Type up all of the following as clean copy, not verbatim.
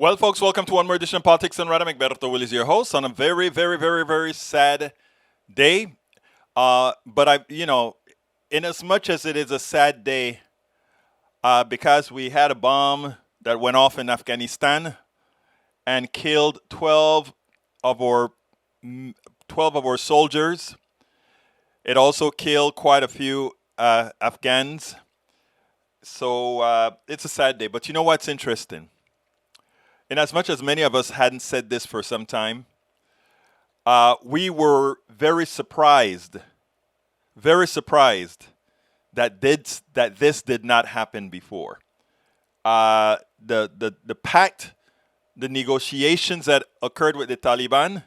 Well, folks, welcome to one more edition of Politics and Random. Egberto Will is your host on a very, very, very, very sad day. But in as much as it is a sad day, because we had a bomb that went off in Afghanistan and killed 12 of our soldiers. It also killed quite a few Afghans. So it's a sad day. But you know what's interesting? In as much as many of us hadn't said this for some time, we were very surprised that this did not happen before. The pact, the negotiations that occurred with the Taliban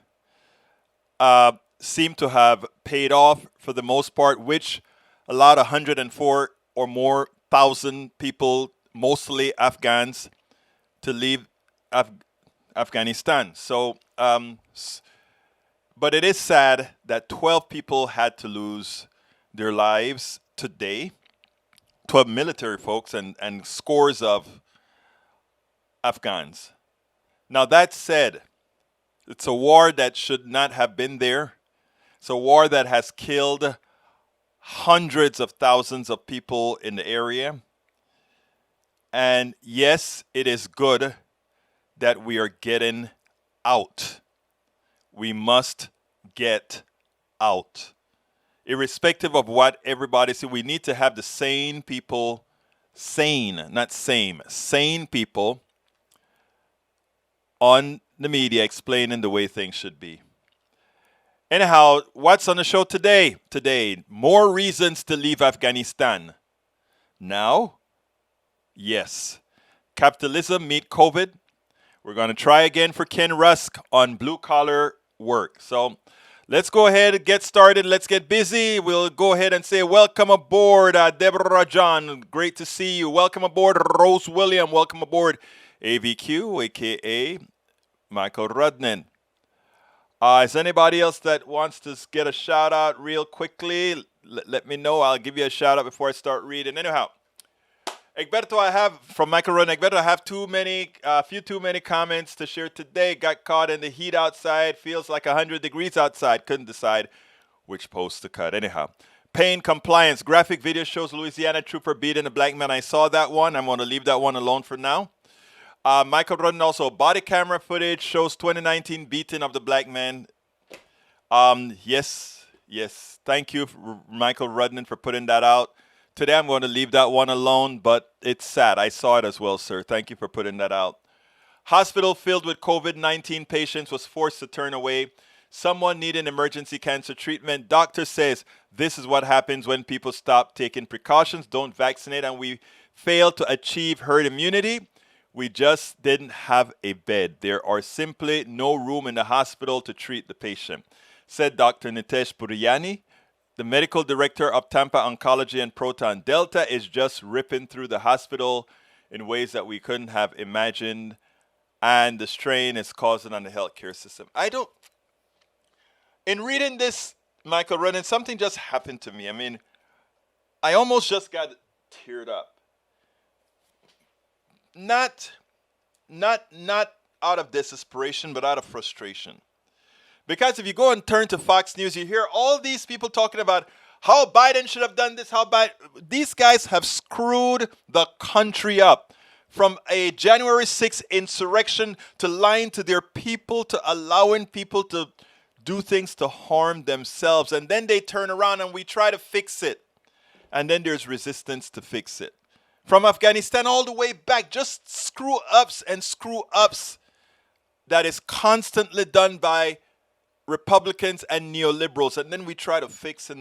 seem to have paid off for the most part, which allowed 104 or more thousand people, mostly Afghans, to leave Afghanistan. So, but it is sad that 12 people had to lose their lives today. 12 military folks and scores of Afghans. Now, that said, it's a war that should not have been there. It's a war that has killed hundreds of thousands of people in the area. And yes, it is good that we are getting out. We must get out. Irrespective of what everybody says, we need to have the sane people, sane people on the media explaining the way things should be. Anyhow, what's on the show today? Today, more reasons to leave Afghanistan. Now, yes, capitalism meet COVID. We're going to try again for Ken Rusk on blue-collar work. So let's go ahead and get started. Let's get busy. We'll go ahead and say welcome aboard, Deborah John. Great to see you. Welcome aboard, Rose William. Welcome aboard, AVQ, a.k.a. Michael Rudnan. Is anybody else that wants to get a shout-out real quickly? Let me know. I'll give you a shout-out before I start reading. Anyhow. Egberto, I have from Michael Run. Egberto, I have few too many comments to share today. Got caught in the heat outside. Feels like 100 degrees outside. Couldn't decide which post to cut. Anyhow, pain compliance. Graphic video shows Louisiana trooper beating a black man. I saw that one. I'm going to leave that one alone for now. Michael Run also body camera footage shows 2019 beating of the black man. Yes. Thank you, Michael Rudnan, for putting that out. Today I'm going to leave that one alone, but it's sad. I saw it as well, sir. Thank you for putting that out. Hospital filled with COVID-19 patients was forced to turn away. Someone needing emergency cancer treatment. Doctor says this is what happens when people stop taking precautions, don't vaccinate, and we fail to achieve herd immunity. We just didn't have a bed. There are simply no room in the hospital to treat the patient, said Dr. Nitesh Puriyani. The medical director of Tampa Oncology and Proton Delta is just ripping through the hospital in ways that we couldn't have imagined, and the strain is causing on the healthcare system. In reading this, Michael Runnan, something just happened to me. I almost just got teared up. Not out of desperation, but out of frustration. Because if you go and turn to Fox News, you hear all these people talking about how Biden should have done this, these guys have screwed the country up. From a January 6th insurrection to lying to their people, to allowing people to do things to harm themselves. And then they turn around and we try to fix it. And then there's resistance to fix it. From Afghanistan all the way back, just screw-ups and screw-ups that is constantly done by Republicans and neoliberals, and then we try to fix,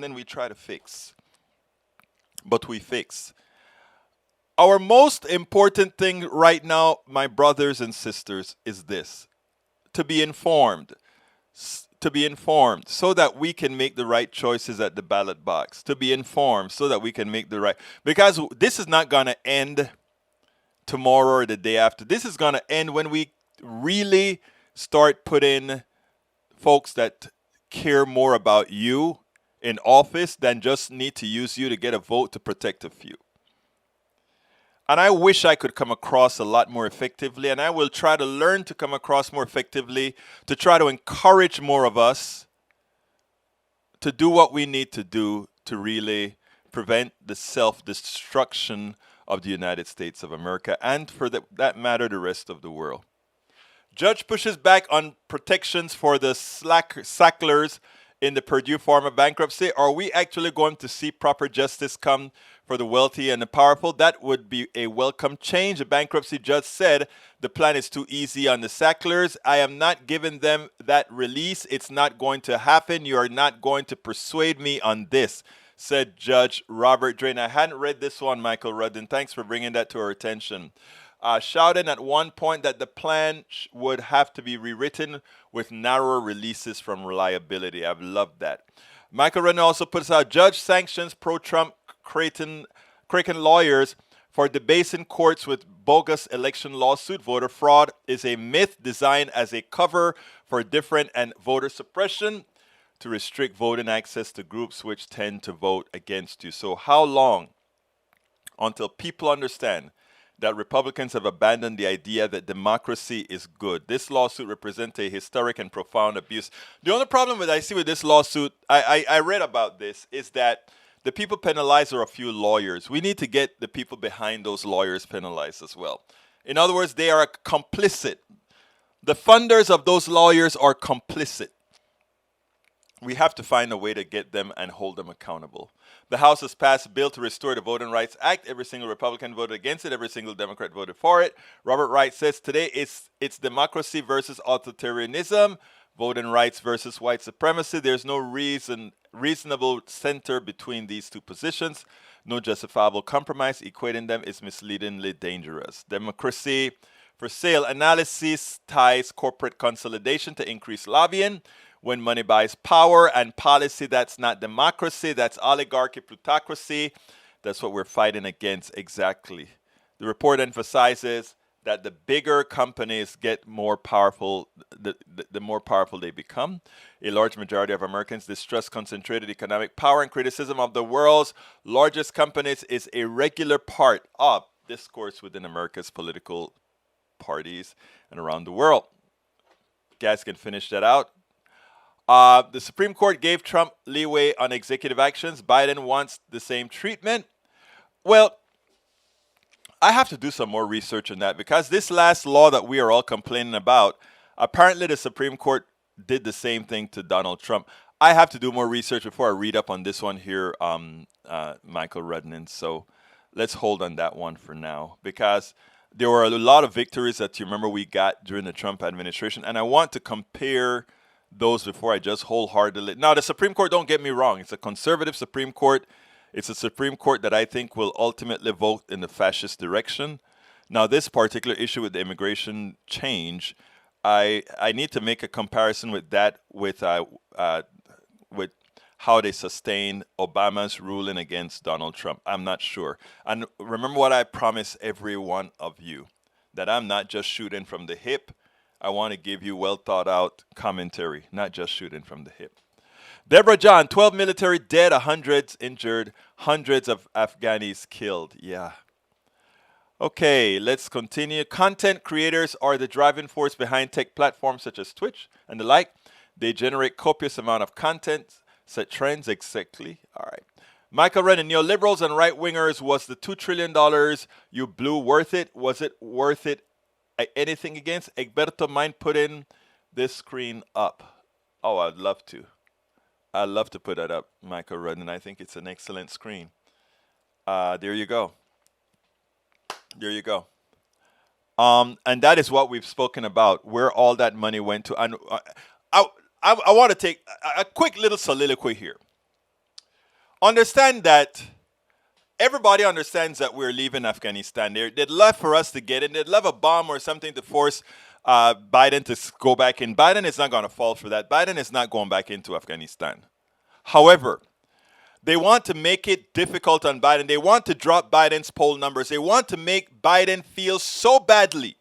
but we fix. Our most important thing right now, my brothers and sisters, is this: to be informed so that we can make the right choices at the ballot box, to be informed so that we can make the right, because this is not going to end tomorrow or the day after. This is going to end when we really start putting folks that care more about you in office than just need to use you to get a vote to protect a few. And I wish I could come across a lot more effectively, and I will try to learn to come across more effectively to try to encourage more of us to do what we need to do to really prevent the self-destruction of the United States of America and, for that matter, the rest of the world. Judge pushes back on protections for the Sacklers in the Purdue Pharma bankruptcy. Are we actually going to see proper justice come for the wealthy and the powerful? That would be a welcome change. The bankruptcy judge said the plan is too easy on the Sacklers. I am not giving them that release. It's not going to happen. You are not going to persuade me on this, said Judge Robert Drain. I hadn't read this one, Michael Rudden. Thanks for bringing that to our attention. Shouted at one point that the plan would have to be rewritten with narrower releases from reliability. I've loved that. Michael Rudden also puts out judge sanctions pro-Trump Creighton lawyers for debasing courts with bogus election lawsuit. Voter fraud is a myth designed as a cover for different and voter suppression to restrict voting access to groups which tend to vote against you. So how long until people understand that Republicans have abandoned the idea that democracy is good? This lawsuit represents a historic and profound abuse. The only problem that I see with this lawsuit, I read about this, is that the people penalized are a few lawyers. We need to get the people behind those lawyers penalized as well. In other words, they are complicit. The funders of those lawyers are complicit. We have to find a way to get them and hold them accountable. The House has passed a bill to restore the Voting Rights Act. Every single Republican voted against it. Every single Democrat voted for it. Robert Wright says today it's democracy versus authoritarianism, voting rights versus white supremacy. There's no reasonable center between these two positions. No justifiable compromise. Equating them is misleadingly dangerous. Democracy for sale analysis ties corporate consolidation to increase lobbying. When money buys power and policy, that's not democracy, that's oligarchy, plutocracy. That's what we're fighting against exactly. The report emphasizes that the bigger companies get more powerful, the more powerful they become. A large majority of Americans distrust concentrated economic power, and criticism of the world's largest companies is a regular part of discourse within America's political parties and around the world. You guys can finish that out. The Supreme Court gave Trump leeway on executive actions. Biden wants the same treatment. Well, I have to do some more research on that, because this last law that we are all complaining about, apparently the Supreme Court did the same thing to Donald Trump. I have to do more research before I read up on this one here, Michael Rudnan. So let's hold on that one for now, because there were a lot of victories that you remember we got during the Trump administration, and I want to compare those before I just wholeheartedly. Now, the Supreme Court, don't get me wrong, it's a conservative Supreme Court. It's a Supreme Court that I think will ultimately vote in the fascist direction. Now, this particular issue with the immigration change, I need to make a comparison with that with how they sustained Obama's ruling against Donald Trump. I'm not sure. And remember what I promise every one of you, that I'm not just shooting from the hip. I want to give you well thought out commentary, not just shooting from the hip. Deborah John, 12 military dead, hundreds injured, hundreds of Afghanis killed. Yeah. Okay, let's continue. Content creators are the driving force behind tech platforms such as Twitch and the like. They generate copious amount of content, set trends exactly. All right. Michael Rennan, neoliberals and right-wingers, was the $2 trillion you blew worth it? Was it worth it? Anything against? Egberto, mind putting this screen up? Oh, I'd love to. I'd love to put that up, Michael Rudden. I think it's an excellent screen. There you go. There you go. And that is what we've spoken about, where all that money went to. And I want to take a quick little soliloquy here. Understand that everybody understands that we're leaving Afghanistan. They'd love for us to get in. They'd love a bomb or something to force Biden to go back in. Biden is not going to fall for that. Biden is not going back into Afghanistan. However, they want to make it difficult on Biden. They want to drop Biden's poll numbers. They want to make Biden feel so badly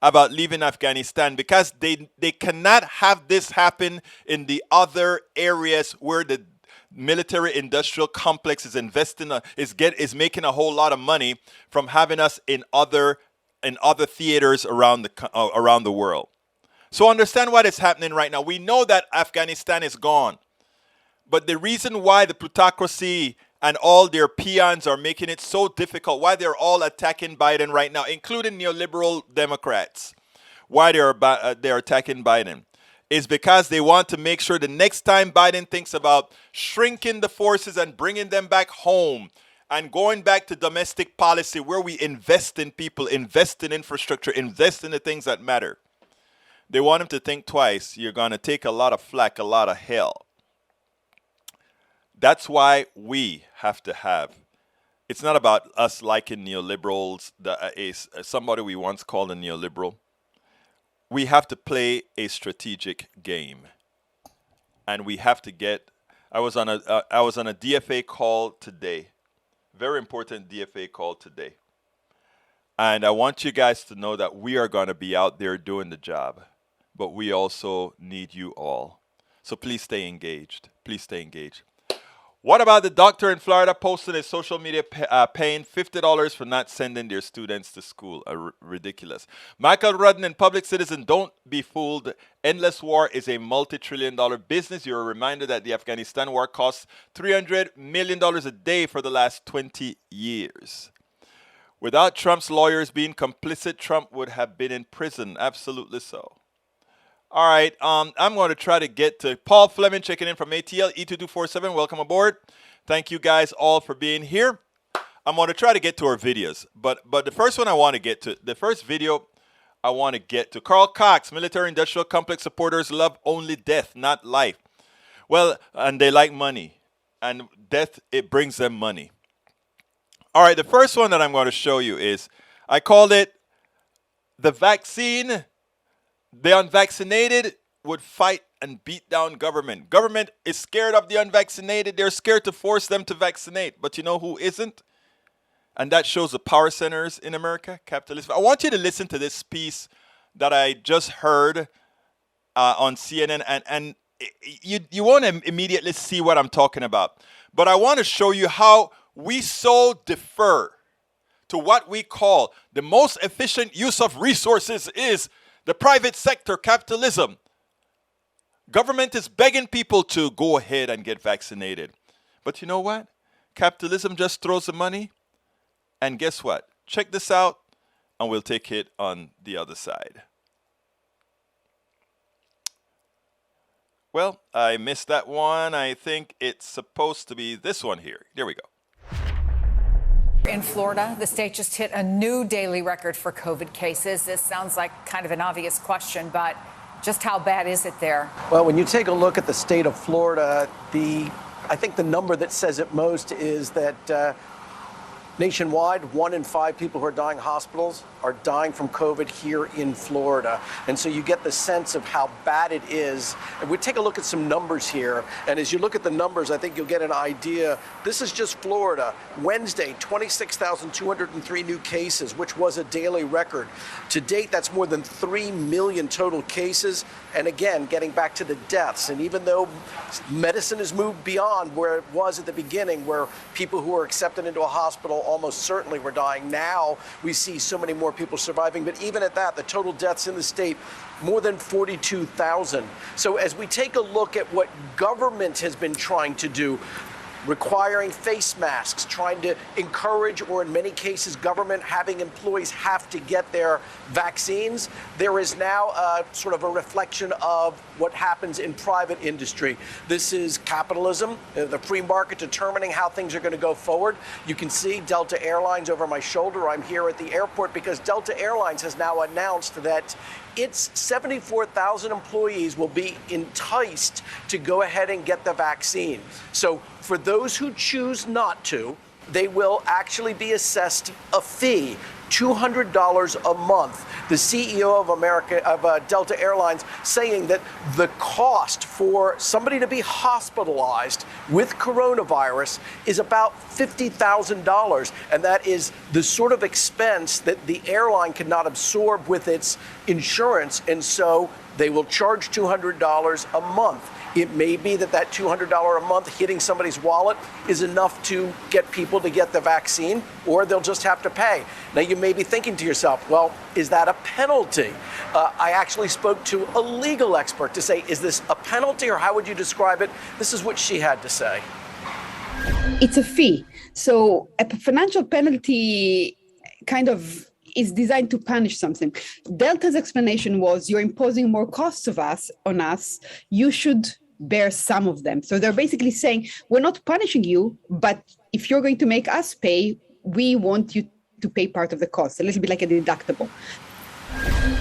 about leaving Afghanistan, because they cannot have this happen in the other areas where military-industrial complex is investing, is making a whole lot of money from having us in other theaters around the world. So understand what is happening right now. We know that Afghanistan is gone, but the reason why the plutocracy and all their peons are making it so difficult, why they're all attacking Biden right now, including neoliberal Democrats, why they're attacking Biden, is because they want to make sure the next time Biden thinks about shrinking the forces and bringing them back home and going back to domestic policy where we invest in people, invest in infrastructure, invest in the things that matter, they want him to think twice. You're going to take a lot of flack, a lot of hell. That's why we have to have. It's not about us liking neoliberals. Somebody we once called a neoliberal. We have to play a strategic game, and we have to get. I was on a DFA call today, very important DFA call today, and I want you guys to know that we are going to be out there doing the job, but we also need you all. So please stay engaged. Please stay engaged. What about the doctor in Florida posting his social media paying $50 for not sending their students to school? Ridiculous. Michael Rudden and Public Citizen, don't be fooled. Endless war is a multi-trillion-dollar business. You're reminded that the Afghanistan war costs $300 million a day for the last 20 years. Without Trump's lawyers being complicit, Trump would have been in prison. Absolutely so. All right, I'm going to try to get to Paul Fleming checking in from ATL, E2247. Welcome aboard. Thank you guys all for being here. I'm going to try to get to our videos, but the first one I want to get to, the first video I want to get to, Carl Cox, military-industrial complex supporters love only death, not life. Well, and they like money, and death, it brings them money. All right, the first one that I'm going to show you is, I called it the vaccine. The unvaccinated would fight and beat down government. Government is scared of the unvaccinated. They're scared to force them to vaccinate. But you know who isn't? And that shows the power centers in America, capitalism. I want you to listen to this piece that I just heard on CNN. And you won't immediately see what I'm talking about. But I want to show you how we so defer to what we call the most efficient use of resources is the private sector, capitalism. Government is begging people to go ahead and get vaccinated. But you know what? Capitalism just throws the money. And guess what? Check this out, and we'll take it on the other side. Well, I missed that one. I think it's supposed to be this one here. There we go. In Florida, the state just hit a new daily record for COVID cases. This sounds like kind of an obvious question, but just how bad is it there? Well, when you take a look at the state of Florida, I think the number that says it most is that nationwide, 1 in 5 people who are dying in hospitals are dying from COVID here in Florida. And so you get the sense of how bad it is. And we take a look at some numbers here. And as you look at the numbers, I think you'll get an idea. This is just Florida. Wednesday, 26,203 new cases, which was a daily record. To date, that's more than 3 million total cases. And again, getting back to the deaths. And even though medicine has moved beyond where it was at the beginning, where people who were accepted into a hospital almost certainly were dying, now we see so many more people surviving. But even at that, the total deaths in the state, more than 42,000. So as we take a look at what government has been trying to do, requiring face masks, trying to encourage, or in many cases, government having employees have to get their vaccines, there is now sort of a reflection of what happens in private industry. This is capitalism, the free market determining how things are going to go forward. You can see Delta Airlines over my shoulder. I'm here at the airport because Delta Airlines has now announced that its 74,000 employees will be enticed to go ahead and get the vaccine. So for those who choose not to, they will actually be assessed a fee, $200 a month. The CEO of Delta Airlines saying that the cost for somebody to be hospitalized with coronavirus is about $50,000, and that is the sort of expense that the airline cannot absorb with its insurance, and so they will charge $200 a month. It may be that that $200 a month hitting somebody's wallet is enough to get people to get the vaccine, or they'll just have to pay. Now, you may be thinking to yourself, well, is that a penalty? I actually spoke to a legal expert to say, is this a penalty, or how would you describe it? This is what she had to say. It's a fee. So a financial penalty kind of is designed to punish something. Delta's explanation was, you're imposing more costs on us. You should bear some of them. So they're basically saying, we're not punishing you, but if you're going to make us pay, we want you to pay part of the cost, a little bit like a deductible.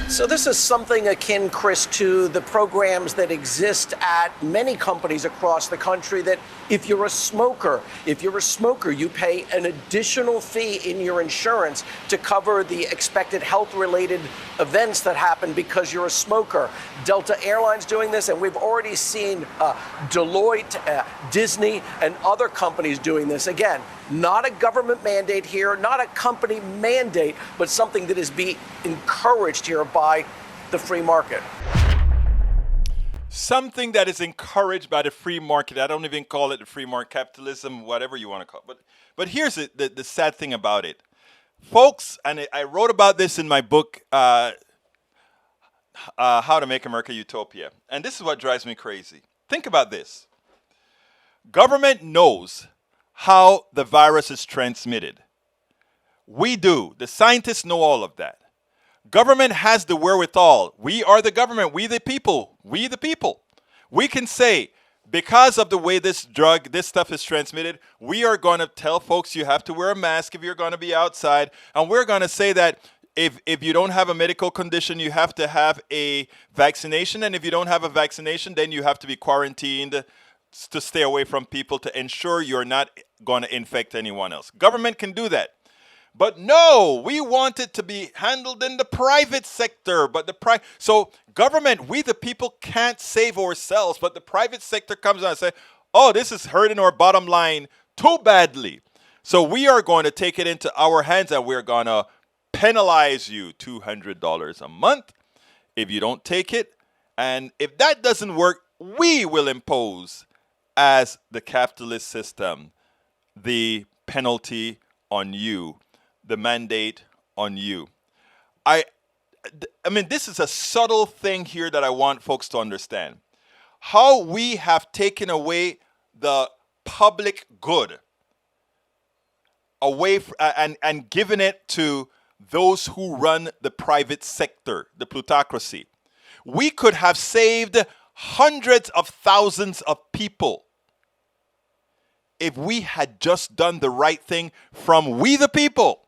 So this is something akin, Chris, to the programs that exist at many companies across the country that if you're a smoker, you pay an additional fee in your insurance to cover the expected health-related events that happen because you're a smoker. Delta Airlines doing this, and we've already seen Deloitte, Disney, and other companies doing this. Again, not a government mandate here, not a company mandate, but something that is being encouraged here by the free market. Something that is encouraged by the free market. I don't even call it the free market, capitalism, whatever you want to call it. But here's the sad thing about it. Folks, and I wrote about this in my book, How to Make America Utopia. And this is what drives me crazy. Think about this. Government knows how the virus is transmitted. We do. The scientists know all of that. Government has the wherewithal. We are the government. We the people. We the people. We can say, because of the way this stuff is transmitted, we are going to tell folks you have to wear a mask if you're going to be outside. And we're going to say that if you don't have a medical condition, you have to have a vaccination. And if you don't have a vaccination, then you have to be quarantined to stay away from people to ensure you're not going to infect anyone else. Government can do that. But no, we want it to be handled in the private sector. So government, we the people can't save ourselves, but the private sector comes out and says, oh, this is hurting our bottom line too badly. So we are going to take it into our hands and we're going to penalize you $200 a month if you don't take it. And if that doesn't work, we will impose, as the capitalist system, the penalty on you. The mandate on you. I mean, this is a subtle thing here that I want folks to understand. How we have taken away the public good away and given it to those who run the private sector, the plutocracy. We could have saved hundreds of thousands of people if we had just done the right thing from we the people.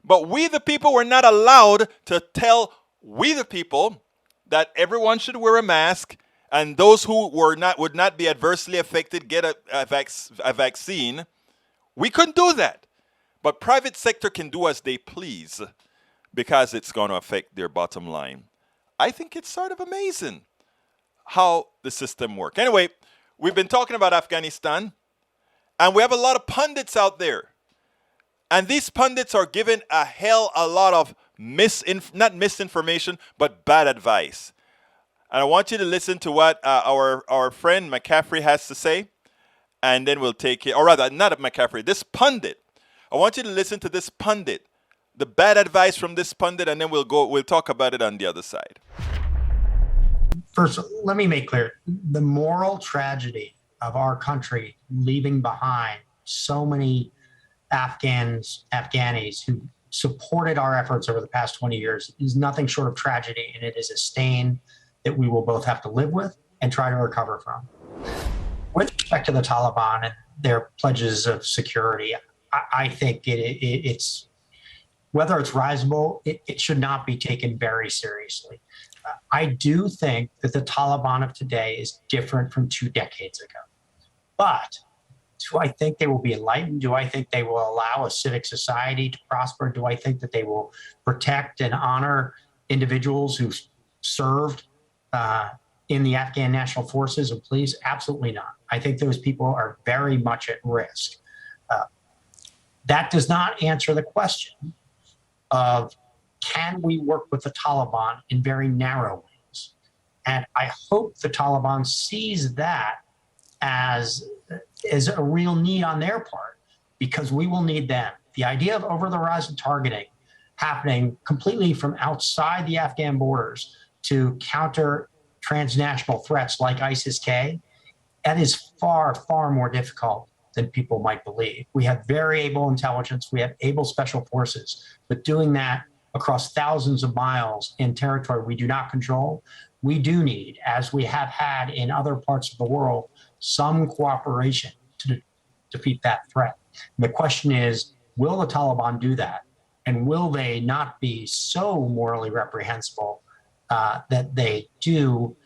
But we the people were not allowed to tell we the people that everyone should wear a mask, and those who would not be adversely affected get a vaccine. We couldn't do that. But private sector can do as they please because it's going to affect their bottom line. I think it's sort of amazing how the system works. Anyway, we've been talking about Afghanistan, and we have a lot of pundits out there. And these pundits are given a lot of not misinformation, but bad advice. And I want you to listen to what our friend McCaffrey has to say, and then we'll take it. Or rather, not McCaffrey, this pundit. I want you to listen to this pundit, the bad advice from this pundit, and then we'll talk about it on the other side. First, let me make clear, the moral tragedy of our country leaving behind so many Afghanis who supported our efforts over the past 20 years is nothing short of tragedy, and it is a stain that we will both have to live with and try to recover from. With respect to the Taliban and their pledges of security, I think it's whether it's risible, it should not be taken very seriously. I do think that the Taliban of today is different from 2 decades ago, but do I think they will be enlightened? Do I think they will allow a civic society to prosper? Do I think that they will protect and honor individuals who served in the Afghan National Forces and police? Absolutely not. I think those people are very much at risk. That does not answer the question of, can we work with the Taliban in very narrow ways? And I hope the Taliban sees that as a real need on their part, because we will need them. The idea of over-the-horizon targeting happening completely from outside the Afghan borders to counter transnational threats like ISIS-K, that is far, far more difficult than people might believe. We have very able intelligence, we have able special forces, but doing that across thousands of miles in territory we do not control, we do need, as we have had in other parts of the world, some cooperation to defeat that threat. And the question is, will the Taliban do that? And will they not be so morally reprehensible that they do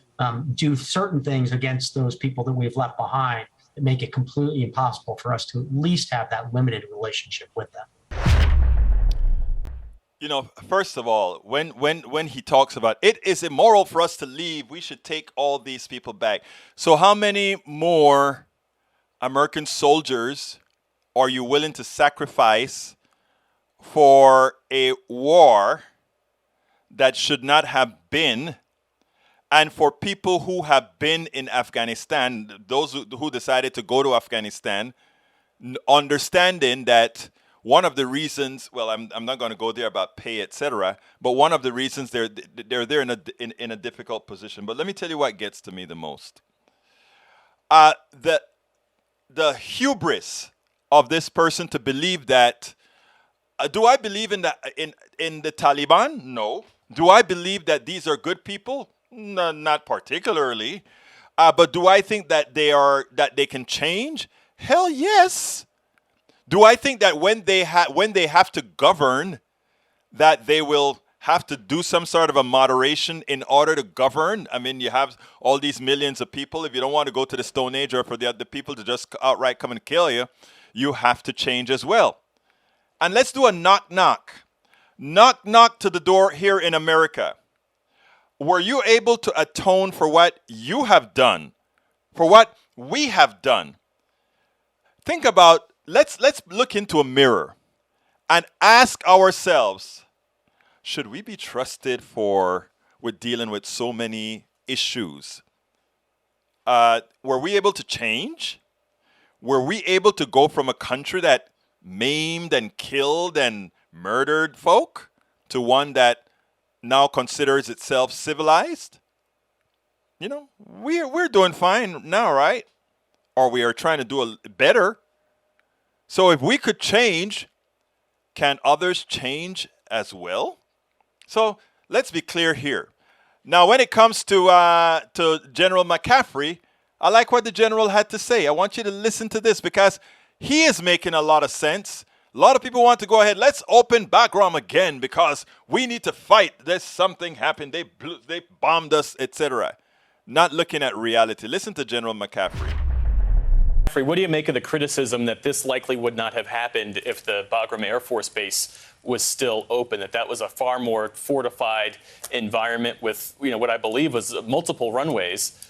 certain things against those people that we've left behind that make it completely impossible for us to at least have that limited relationship with them? You know, first of all, when he talks about it is immoral for us to leave, we should take all these people back. So how many more American soldiers are you willing to sacrifice for a war that should not have been, and for people who have been in Afghanistan, those who decided to go to Afghanistan, understanding that one of the reasons, well, I'm not going to go there about pay, etc., but one of the reasons they're there in a difficult position. But let me tell you what gets to me the most. The hubris of this person to believe that. Do I believe in the Taliban? No. Do I believe that these are good people? No, not particularly. But do I think that they can change? Hell yes. Do I think that when they have to govern, that they will have to do some sort of a moderation in order to govern? I mean, you have all these millions of people. If you don't want to go to the Stone Age, or for the other people to just outright come and kill you, you have to change as well. And let's do a knock-knock. Knock-knock to the door here in America. Were you able to atone for what you have done, for what we have done? Think about, let's look into a mirror and ask ourselves, should we be trusted with dealing with so many issues? Were we able to change? Were we able to go from a country that maimed and killed and murdered folk to one that now considers itself civilized? You know, we're doing fine now, right? Or we are trying to do better. So if we could change, can others change as well? So let's be clear here. Now, when it comes to General McCaffrey, I like what the general had to say. I want you to listen to this, because he is making a lot of sense. A lot of people want to go ahead. Let's open Bagram again because we need to fight. There's something happened. They bombed us, etc. Not looking at reality. Listen to General McCaffrey. What do you make of the criticism that this likely would not have happened if the Bagram Air Force Base was still open, that was a far more fortified environment with, what I believe was multiple runways?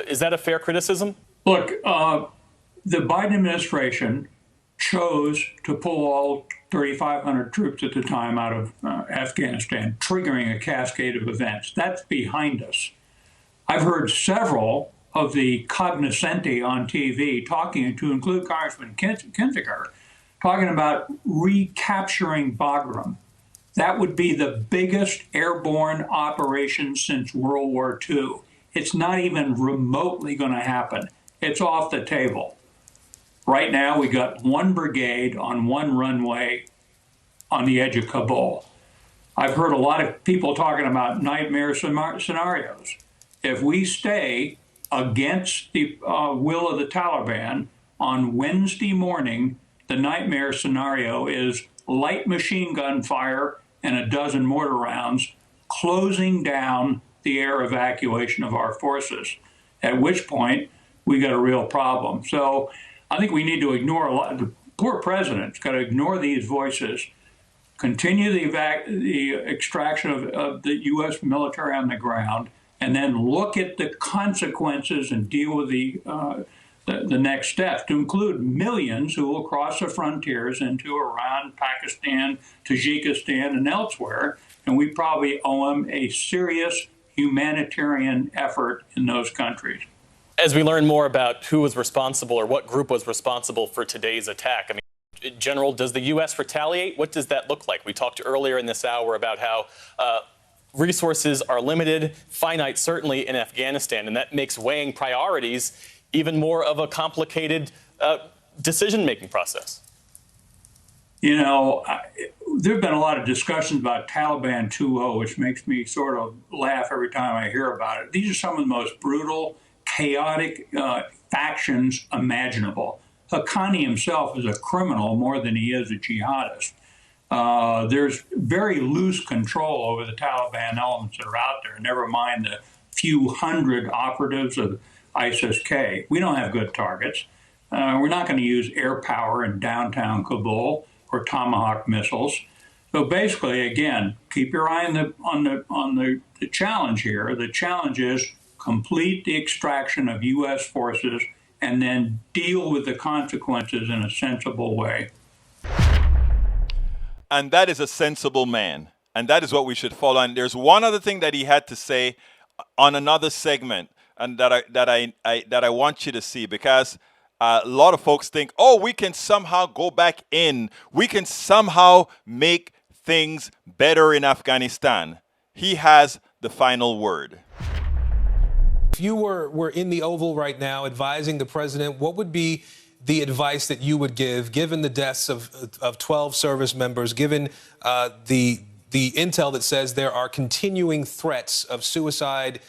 Is that a fair criticism? Look, the Biden administration chose to pull all 3,500 troops at the time out of Afghanistan, triggering a cascade of events. That's behind us. I've heard several of the cognoscenti on TV talking, to include Congressman Kinzinger, talking about recapturing Bagram. That would be the biggest airborne operation since World War II. It's not even remotely going to happen. It's off the table. Right now, we got one brigade on one runway on the edge of Kabul. I've heard a lot of people talking about nightmare scenarios. If we stay against the will of the Taliban, on Wednesday morning, the nightmare scenario is light machine gun fire and a dozen mortar rounds closing down the air evacuation of our forces, at which point we got a real problem. So I think we need to ignore a lot. The poor president's got to ignore these voices, continue the extraction of the U.S. military on the ground, and then look at the consequences and deal with the next steps, to include millions who will cross the frontiers into Iran, Pakistan, Tajikistan, and elsewhere. And we probably owe them a serious humanitarian effort in those countries. As we learn more about who was responsible or what group was responsible for today's attack, I mean, in general, does the U.S. retaliate? What does that look like? We talked earlier in this hour about how resources are limited, finite certainly in Afghanistan, and that makes weighing priorities even more of a complicated decision-making process. You know, there have been a lot of discussions about Taliban 2.0, which makes me sort of laugh every time I hear about it. These are some of the most brutal, chaotic factions imaginable. Haqqani himself is a criminal more than he is a jihadist. There's very loose control over the Taliban elements that are out there, never mind the few hundred operatives of ISIS-K. We don't have good targets. We're not going to use air power in downtown Kabul or Tomahawk missiles. So basically, again, keep your eye on the challenge here. The challenge is complete the extraction of U.S. forces and then deal with the consequences in a sensible way. And that is a sensible man. And that is what we should follow. And there's one other thing that he had to say on another segment, and that I want you to see, because a lot of folks think, oh, we can somehow go back in. We can somehow make things better in Afghanistan. He has the final word. If you were in the Oval right now advising the president, what would be the advice that you would give, given the deaths of 12 service members, given the intel that says there are continuing threats of suicide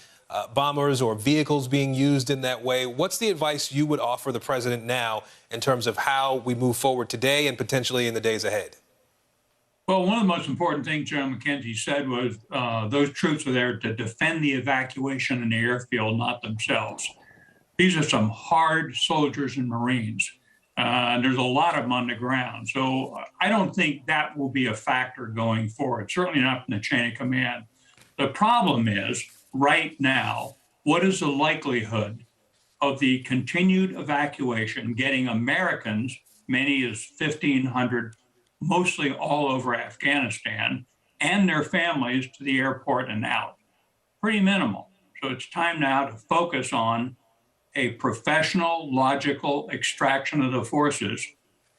bombers or vehicles being used in that way? What's the advice you would offer the president now in terms of how we move forward today and potentially in the days ahead? Well, one of the most important things General McKenzie said was those troops are there to defend the evacuation in the airfield, not themselves. These are some hard soldiers and Marines. There's a lot of them on the ground. So I don't think that will be a factor going forward, certainly not in the chain of command. The problem is, right now, what is the likelihood of the continued evacuation getting Americans, many as 1,500, mostly all over Afghanistan, and their families to the airport and out? Pretty minimal. So it's time now to focus on a professional, logical extraction of the forces.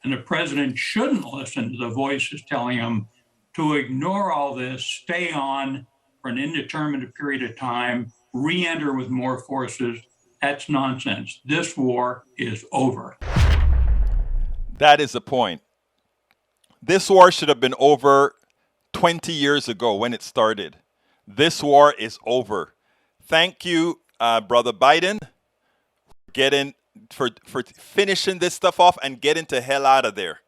And the president shouldn't listen to the voices telling him to ignore all this, stay on for an indeterminate period of time, re-enter with more forces. That's nonsense. This war is over. That is the point. This war should have been over 20 years ago when it started. This war is over. Thank you, Brother Biden, for finishing this stuff off and getting the hell out of there.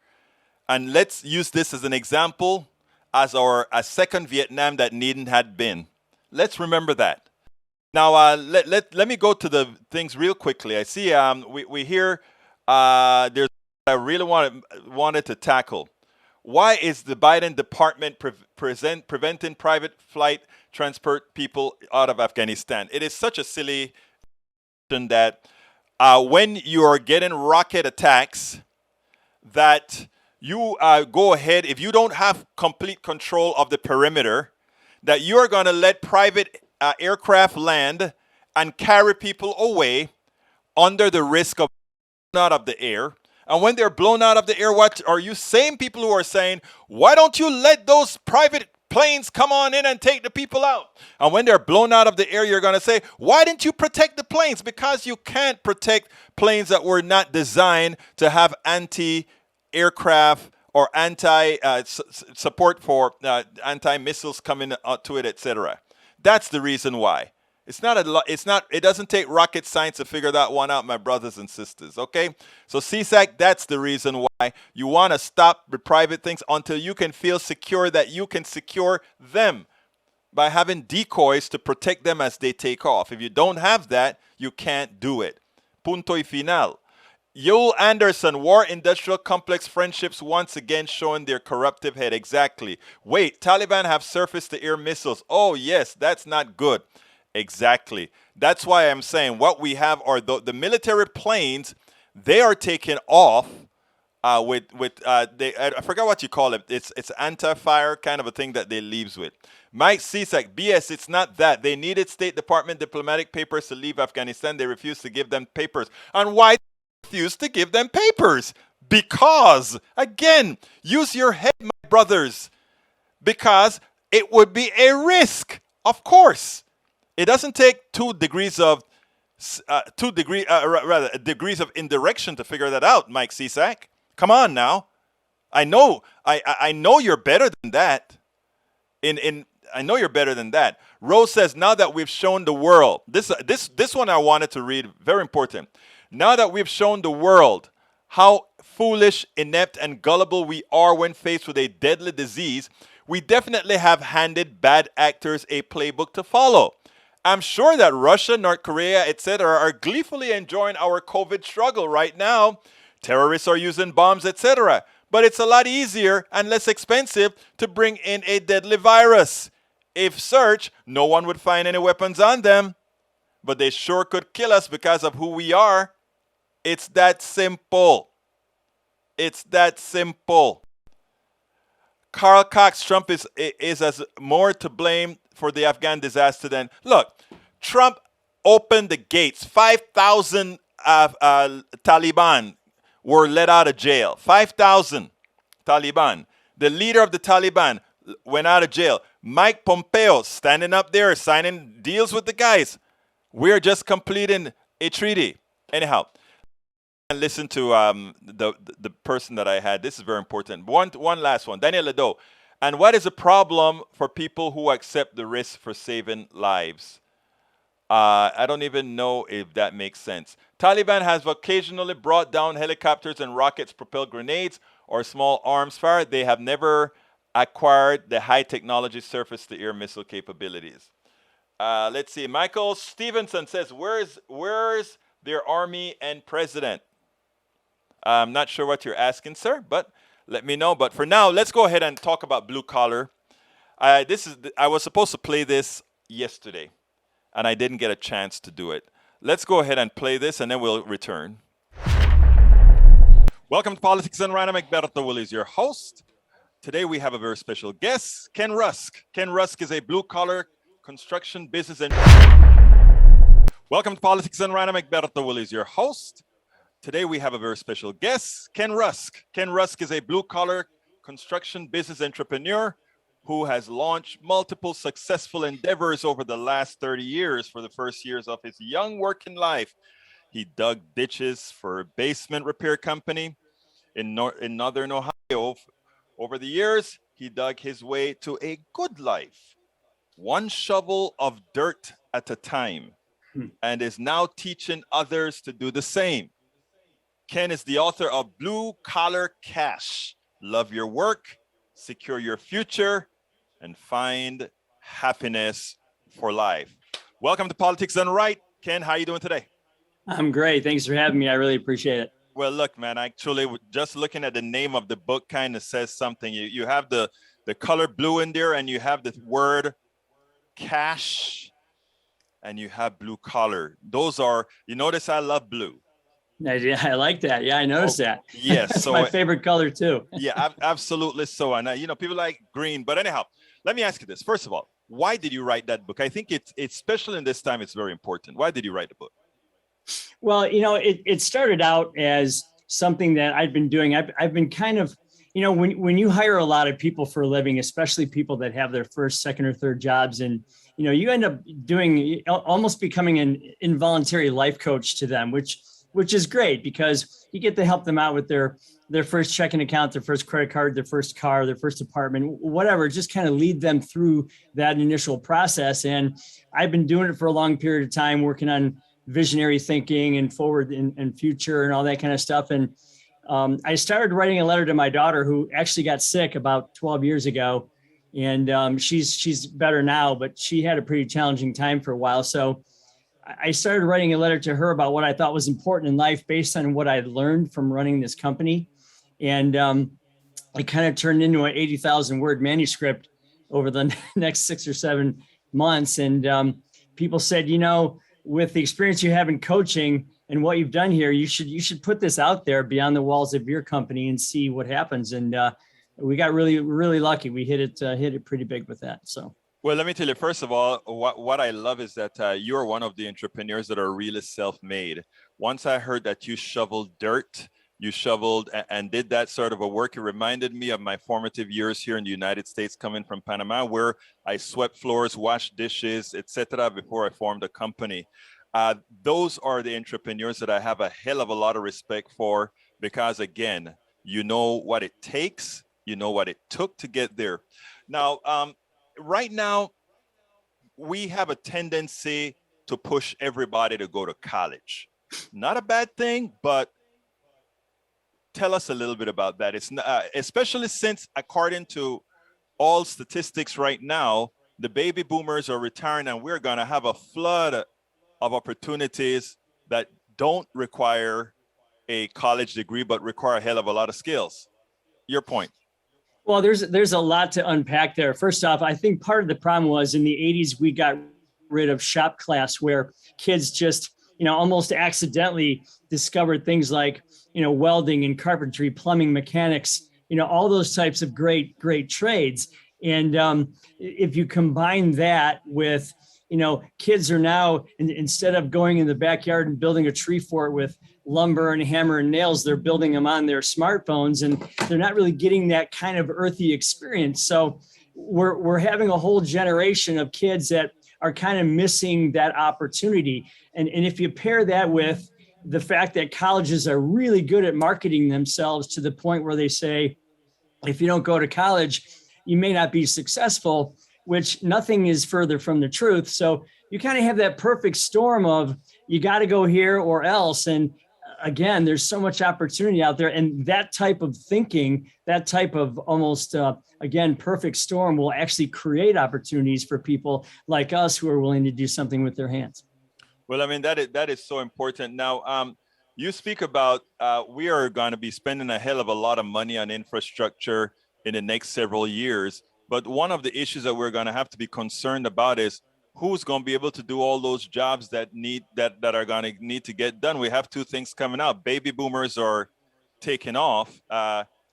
And let's use this as an example as a second Vietnam that needn't had been. Let's remember that. Now, let me go to the things real quickly. I see we hear there's I really wanted to tackle. Why is the Biden department preventing private flight transport people out of Afghanistan? It is such a silly question that when you are getting rocket attacks, that you go ahead, if you don't have complete control of the perimeter, that you are going to let private aircraft land and carry people away under the risk of out of the air. And when they're blown out of the air, what are you same people who are saying, why don't you let those private planes come on in and take the people out? And when they're blown out of the air, you're going to say, why didn't you protect the planes? Because you can't protect planes that were not designed to have anti-aircraft or support for anti-missiles coming to it, etc. That's the reason why. It doesn't take rocket science to figure that one out, my brothers and sisters, okay? So CSAC, that's the reason why you want to stop the private things until you can feel secure that you can secure them by having decoys to protect them as they take off. If you don't have that, you can't do it. Punto y final. Yoel Anderson, war industrial complex friendships once again showing their corruptive head. Exactly. Wait, Taliban have surface-to-air missiles. Oh, yes, that's not good. Exactly. That's why I'm saying what we have are the military planes. They are taking off I forgot what you call it. It's anti-fire kind of a thing that they leaves with. Mike Cisak, BS, it's not that. They needed State Department diplomatic papers to leave Afghanistan. They refused to give them papers. And why they refused to give them papers? Because, again, use your head, my brothers. Because it would be a risk, of course. It doesn't take degrees of indirection to figure that out, Mike Cisak. Come on now. I know you're better than that. I know you're better than that. Rose says, now that we've shown the world, this one I wanted to read, very important. Now that we've shown the world how foolish, inept, and gullible we are when faced with a deadly disease, we definitely have handed bad actors a playbook to follow. I'm sure that Russia, North Korea, etc. are gleefully enjoying our COVID struggle right now. Terrorists are using bombs, etc. But it's a lot easier and less expensive to bring in a deadly virus. If searched, no one would find any weapons on them. But they sure could kill us because of who we are. It's that simple. It's that simple. Carl Cox, Trump is as more to blame for the Afghan disaster than... Look, Trump opened the gates. 5,000 Taliban were let out of jail. 5,000 Taliban. The leader of the Taliban went out of jail. Mike Pompeo standing up there signing deals with the guys. We're just completing a treaty. Anyhow, and listen to the person that I had. This is very important. One last one. Daniel Ledo. And what is the problem for people who accept the risk for saving lives? I don't even know if that makes sense. Taliban has occasionally brought down helicopters and rockets, propelled grenades, or small arms fire. They have never acquired the high technology surface-to-air missile capabilities. Let's see. Michael Stevenson says, where's their army and president? I'm not sure what you're asking, sir, but let me know. But for now, let's go ahead and talk about blue collar. I was supposed to play this yesterday, and I didn't get a chance to do it. Let's go ahead and play this, and then we'll return. Welcome to Politics and Random. Egberto Will is your host. Today we have a very special guest, Ken Rusk. Ken Rusk is a blue-collar construction business and... Welcome to Politics and Random. Egberto Will is your host. Today we have a very special guest, Ken Rusk. Ken Rusk is a blue-collar construction business entrepreneur who has launched multiple successful endeavors over the last 30 years. For the first years of his young working life, he dug ditches for a basement repair company in Northern Ohio. Over the years, he dug his way to a good life, one shovel of dirt at a time, and is now teaching others to do the same. Ken is the author of Blue Collar Cash, Love Your Work, Secure Your Future, and Find Happiness for Life. Welcome to Politics Done Right. Ken, how are you doing today? I'm great. Thanks for having me. I really appreciate it. Well, look, man, actually, just looking at the name of the book kind of says something. You have the color blue in there, and you have the word cash, and you have blue collar. Those are, you notice I love blue. I like that. Yeah, I noticed that. Yes. That's so my favorite color too. Yeah, absolutely. So, and people like green, but anyhow, let me ask you this. First of all, why did you write that book? I think it's special in this time. It's very important. Why did you write the book? Well, it started out as something that I've been doing. I've been kind of, when you hire a lot of people for a living, especially people that have their first, second, or third jobs, and you end up doing almost becoming an involuntary life coach to them, which is great because you get to help them out with their first checking account, their first credit card, their first car, their first apartment, whatever, just kind of lead them through that initial process. And I've been doing it for a long period of time, working on visionary thinking and forward and future and all that kind of stuff. And I started writing a letter to my daughter, who actually got sick about 12 years ago. And she's better now, but she had a pretty challenging time for a while. So I started writing a letter to her about what I thought was important in life based on what I'd learned from running this company. And it kind of turned into an 80,000 word manuscript over the next 6 or 7 months. And people said, with the experience you have in coaching, and what you've done here, you should put this out there beyond the walls of your company and see what happens. And we got really lucky. We hit it pretty big with that. So. Well, let me tell you, first of all, what I love is that you're one of the entrepreneurs that are really self-made. Once I heard that you shoveled dirt, you shoveled and did that sort of a work, it reminded me of my formative years here in the United States coming from Panama, where I swept floors, washed dishes, etc. before I formed a company. Those are the entrepreneurs that I have a hell of a lot of respect for, because again, you know what it takes, you know what it took to get there. Now, right now, we have a tendency to push everybody to go to college. Not a bad thing, but tell us a little bit about that. It's especially since, according to all statistics right now, the baby boomers are retiring, and we're going to have a flood of opportunities that don't require a college degree, but require a hell of a lot of skills. Your point. Well, there's a lot to unpack there. First off, I think part of the problem was in the 80s, we got rid of shop class, where kids just, almost accidentally discovered things like, welding and carpentry, plumbing, mechanics, all those types of great trades. And if you combine that with, kids are now, instead of going in the backyard and building a tree fort with lumber and hammer and nails, they're building them on their smartphones, and they're not really getting that kind of earthy experience. So we're having a whole generation of kids that are kind of missing that opportunity. And if you pair that with the fact that colleges are really good at marketing themselves to the point where they say, if you don't go to college, you may not be successful, which nothing is further from the truth. So you kind of have that perfect storm of, you got to go here or else. And again, there's so much opportunity out there. And that type of thinking, that type of almost, again, perfect storm will actually create opportunities for people like us who are willing to do something with their hands. Well, I mean, that is so important. Now, you speak about we are going to be spending a hell of a lot of money on infrastructure in the next several years. But one of the issues that we're going to have to be concerned about is who's going to be able to do all those jobs that are going to need to get done. We have two things coming out. Baby boomers are taking off.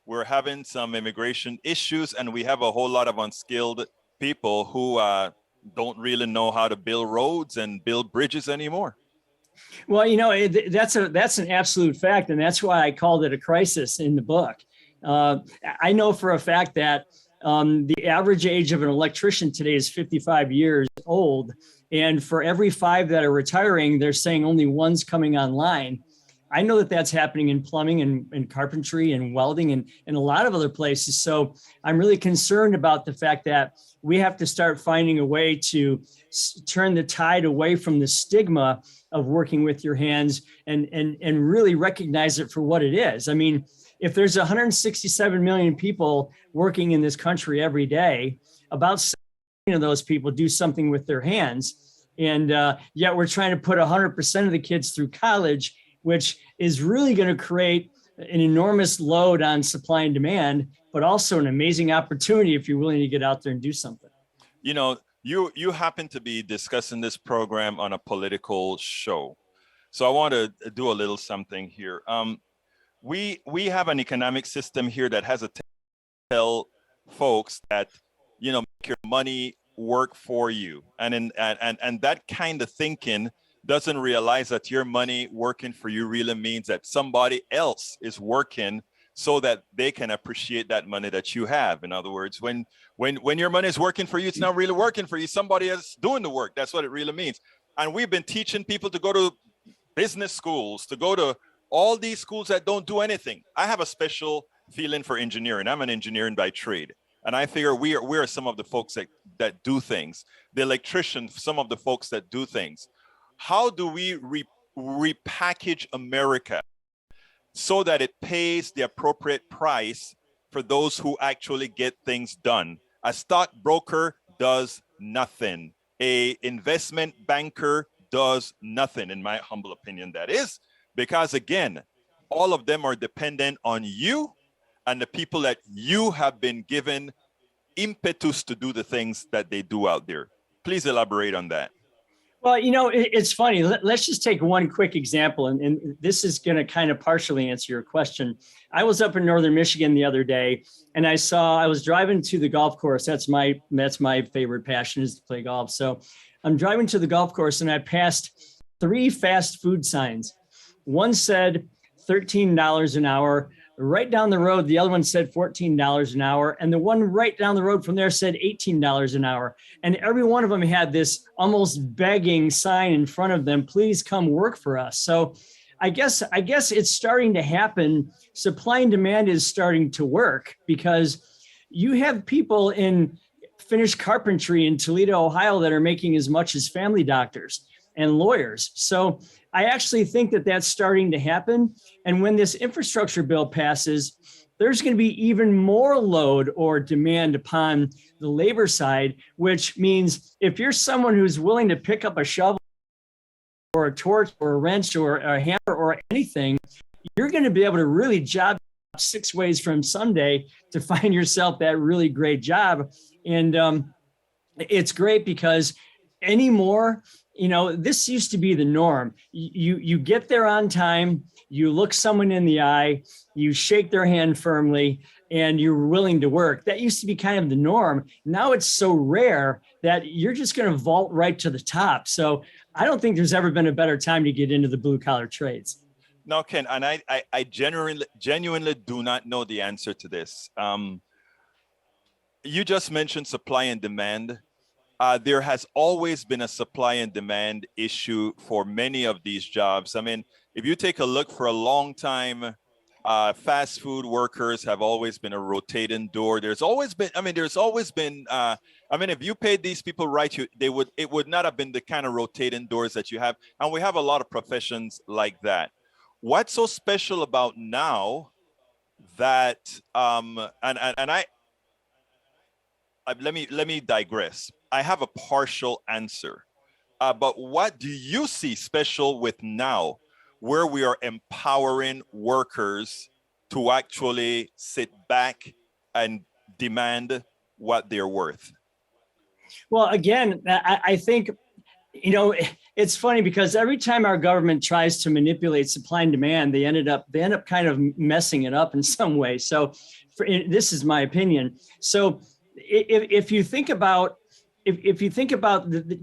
We're having some immigration issues, and we have a whole lot of unskilled people who don't really know how to build roads and build bridges anymore. Well, that's an absolute fact, and that's why I called it a crisis in the book. I know for a fact that the average age of an electrician today is 55 years old. And for every 5 that are retiring, they're saying only one's coming online. I know that that's happening in plumbing and carpentry and welding and a lot of other places. So I'm really concerned about the fact that we have to start finding a way to turn the tide away from the stigma of working with your hands and really recognize it for what it is. I mean, if there's 167 million people working in this country every day, about 7 of those people do something with their hands. And yet we're trying to put 100% of the kids through college, which is really going to create an enormous load on supply and demand, but also an amazing opportunity if you're willing to get out there and do something. You happen to be discussing this program on a political show. So I want to do a little something here. We have an economic system here that has a tell folks that, make your money work for you. And that kind of thinking doesn't realize that your money working for you really means that somebody else is working so that they can appreciate that money that you have. In other words, when your money is working for you, it's not really working for you. Somebody else doing the work. That's what it really means. And we've been teaching people to go to business schools, to go to all these schools that don't do anything. I have a special feeling for engineering. I'm an engineer by trade. And I figure we are some of the folks that do things. The electricians, some of the folks that do things. How do we repackage America so that it pays the appropriate price for those who actually get things done? A stockbroker does nothing. A investment banker does nothing, in my humble opinion, that is. Because again, all of them are dependent on you and the people that you have been given impetus to do the things that they do out there. Please elaborate on that. Well, it's funny. Let's just take one quick example, and this is going to kind of partially answer your question. I was up in northern Michigan the other day, and I was driving to the golf course. That's my favorite passion, is to play golf. So I'm driving to the golf course, and I passed 3 fast food signs. One said $13 an hour. Right down the road, the other one said $14 an hour. And the one right down the road from there said $18 an hour. And every one of them had this almost begging sign in front of them, please come work for us. So I guess it's starting to happen. Supply and demand is starting to work, because you have people in finished carpentry in Toledo, Ohio, that are making as much as family doctors and lawyers. So I actually think that that's starting to happen. And when this infrastructure bill passes, there's going to be even more load or demand upon the labor side, which means if you're someone who's willing to pick up a shovel or a torch or a wrench or a hammer or anything, you're going to be able to really job 6 ways from Sunday to find yourself that really great job. And it's great because anymore, this used to be the norm. You get there on time, you look someone in the eye, you shake their hand firmly, and you're willing to work. That used to be kind of the norm. Now it's so rare that you're just going to vault right to the top. So I don't think there's ever been a better time to get into the blue collar trades. No, Ken, and I genuinely do not know the answer to this. You just mentioned supply and demand. There has always been a supply and demand issue for many of these jobs. I mean, if you take a look for a long time, fast food workers have always been a rotating door. If you paid these people right, it would not have been the kind of rotating doors that you have. And we have a lot of professions like that. What's so special about now that, let me digress. I have a partial answer, but what do you see special with now, where we are empowering workers to actually sit back and demand what they're worth? Well, again, I think, it's funny because every time our government tries to manipulate supply and demand, they end up kind of messing it up in some way. So this is my opinion. So if you think about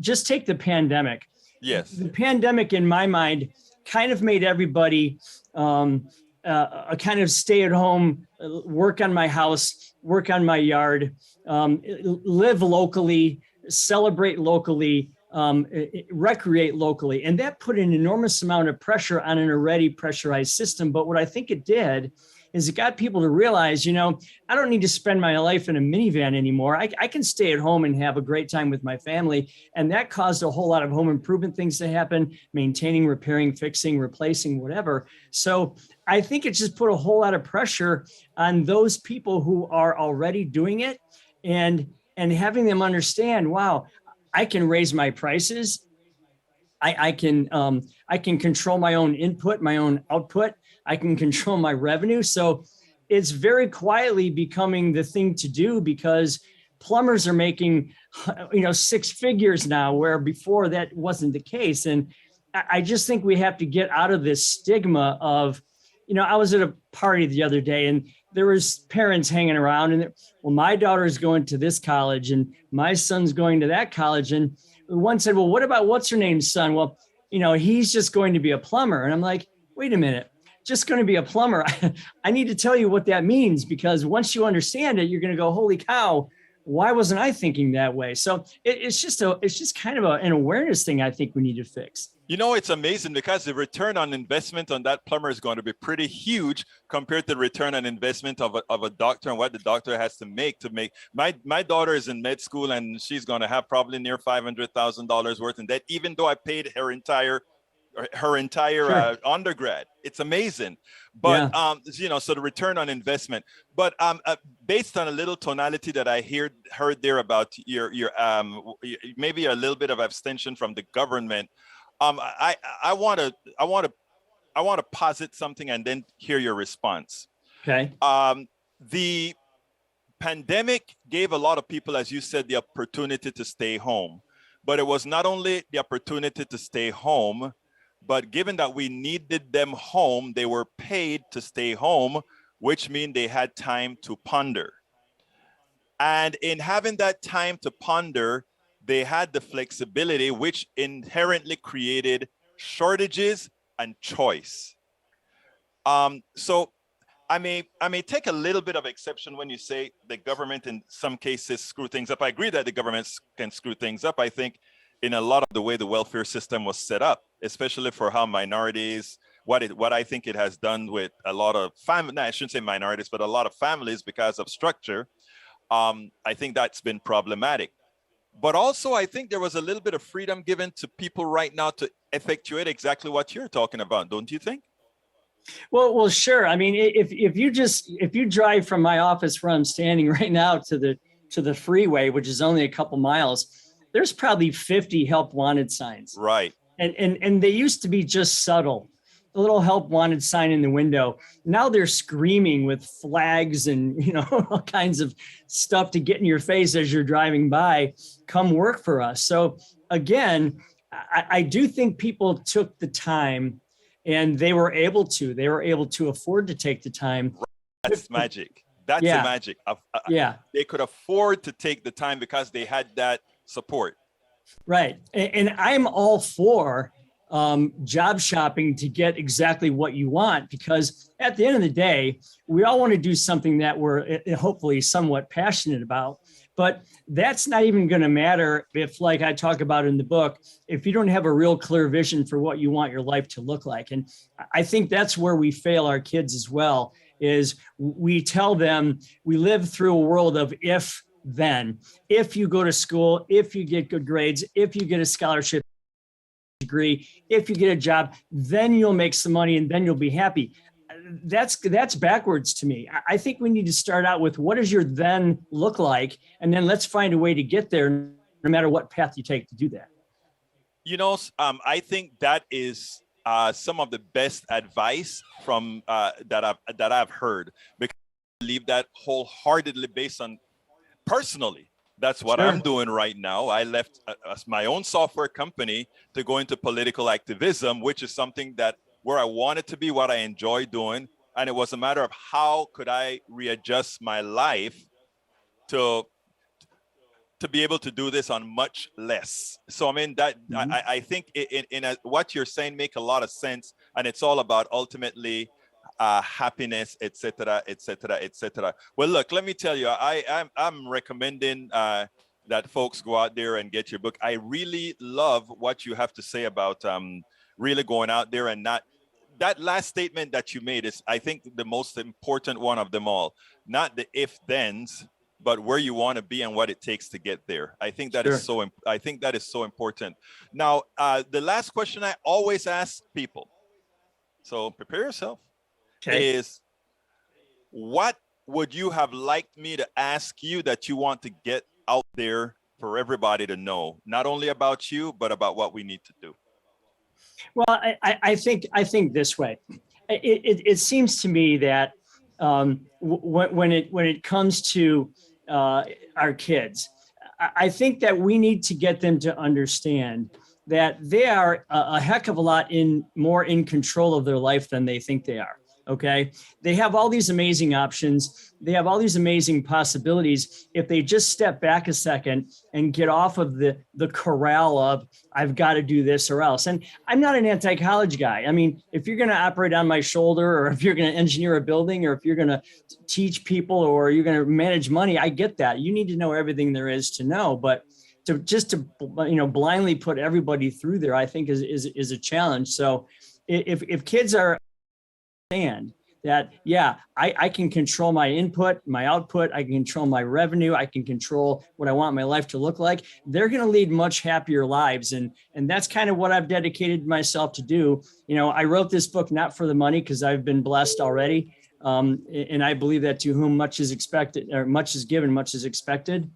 just take the pandemic. Yes. The pandemic, in my mind, kind of made everybody a kind of stay at home, work on my house, work on my yard, live locally, celebrate locally, recreate locally. And that put an enormous amount of pressure on an already pressurized system. But what I think it did is it got people to realize, I don't need to spend my life in a minivan anymore. I can stay at home and have a great time with my family. And that caused a whole lot of home improvement things to happen, maintaining, repairing, fixing, replacing, whatever. So I think it just put a whole lot of pressure on those people who are already doing it, and having them understand, wow, I can raise my prices. I can control my own input, my own output. I can control my revenue. So it's very quietly becoming the thing to do, because plumbers are making, 6 figures now, where before that wasn't the case. And I just think we have to get out of this stigma of, I was at a party the other day and there was parents hanging around and, well, my daughter's going to this college and my son's going to that college. And one said, well, what about what's her name's son? Well, he's just going to be a plumber. And I'm like, wait a minute, just going to be a plumber. I need to tell you what that means, because once you understand it, you're going to go, holy cow, why wasn't I thinking that way? So it's just kind of an awareness thing I think we need to fix. It's amazing because the return on investment on that plumber is going to be pretty huge compared to the return on investment of a doctor and what the doctor has to make. My daughter is in med school and she's going to have probably near $500,000 worth in debt, even though I paid her entire sure. Undergrad. It's amazing. But, so the return on investment, but based on a little tonality that I heard there about your maybe a little bit of abstention from the government, I want to posit something and then hear your response. Okay. The pandemic gave a lot of people, as you said, the opportunity to stay home. But it was not only the opportunity to stay home, but given that we needed them home, they were paid to stay home, which means they had time to ponder. And in having that time to ponder, they had the flexibility, which inherently created shortages and choice. So I may take a little bit of exception when you say the government in some cases screw things up. I agree that the government can screw things up. I think in a lot of the way the welfare system was set up, especially for how minorities, what I think it has done with a lot of families, I shouldn't say minorities, but a lot of families because of structure, I think that's been problematic. But also, I think there was a little bit of freedom given to people right now to effectuate exactly what you're talking about, don't you think? Well, sure. I mean, if you drive from my office where I'm standing right now to the freeway, which is only a couple miles, there's probably 50 help wanted signs. Right. And they used to be just subtle, a little help wanted sign in the window. Now they're screaming with flags and, all kinds of stuff to get in your face as you're driving by. Come work for us. So again, I do think people took the time. And they were able to afford to take the time. That's magic. That's the magic. They could afford to take the time because they had that support. Right. And I'm all for job shopping to get exactly what you want, because at the end of the day, we all want to do something that we're hopefully somewhat passionate about. But that's not even going to matter if, like I talk about in the book, if you don't have a real clear vision for what you want your life to look like. And I think that's where we fail our kids as well, is we tell them we live through a world of if, then. If you go to school, if you get good grades, if you get a scholarship degree, if you get a job, then you'll make some money and then you'll be happy. That's backwards to me. I think we need to start out with what does your then look like, and then let's find a way to get there, no matter what path you take to do that. I think that is some of the best advice from that I've heard, because I believe that wholeheartedly based on personally. That's what I'm doing right now. I left my own software company to go into political activism, which is something that where I wanted to be, what I enjoy doing. And it was a matter of how could I readjust my life to be able to do this on much less. So, I mean, that I think what you're saying make a lot of sense. And it's all about ultimately happiness, etc., etc., etc. Well, look, let me tell you, I'm recommending that folks go out there and get your book. I really love what you have to say about really going out there and not. That last statement that you made is, I think, the most important one of them all. Not the if-thens, but where you want to be and what it takes to get there. I think that is so. I think that is so important. Now, the last question I always ask people, so prepare yourself, is what would you have liked me to ask you that you want to get out there for everybody to know, not only about you, but about what we need to do? Well, I think this way. It seems to me that when it comes to our kids, I think that we need to get them to understand that they are a heck of a lot more in control of their life than they think they are. Okay. They have all these amazing options. They have all these amazing possibilities. If they just step back a second and get off of the corral of, I've got to do this or else. And I'm not an anti-college guy. I mean, if you're going to operate on my shoulder, or if you're going to engineer a building, or if you're going to teach people, or you're going to manage money, I get that. You need to know everything there is to know. But to blindly put everybody through there, I think is a challenge. So if kids are that, I can control my input, my output, I can control my revenue, I can control what I want my life to look like, they're going to lead much happier lives. And that's kind of what I've dedicated myself to do. I wrote this book not for the money, because I've been blessed already. And I believe that to whom much is expected, or much is given, much is expected.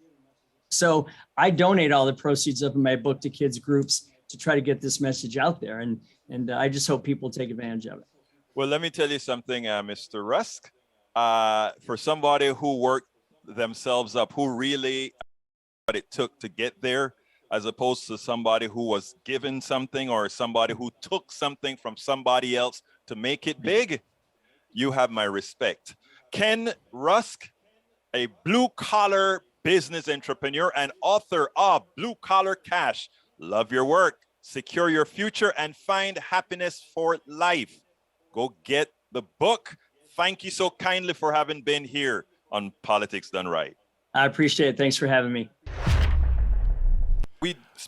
So I donate all the proceeds of my book to kids groups to try to get this message out there. And I just hope people take advantage of it. Well, let me tell you something, Mr. Rusk. For somebody who worked themselves up, who really what it took to get there, as opposed to somebody who was given something or somebody who took something from somebody else to make it big, you have my respect. Ken Rusk, a blue-collar business entrepreneur and author of Blue Collar Cash. Love your work, secure your future, and find happiness for life. Go get the book. Thank you so kindly for having been here on Politics Done Right. I appreciate it. Thanks for having me.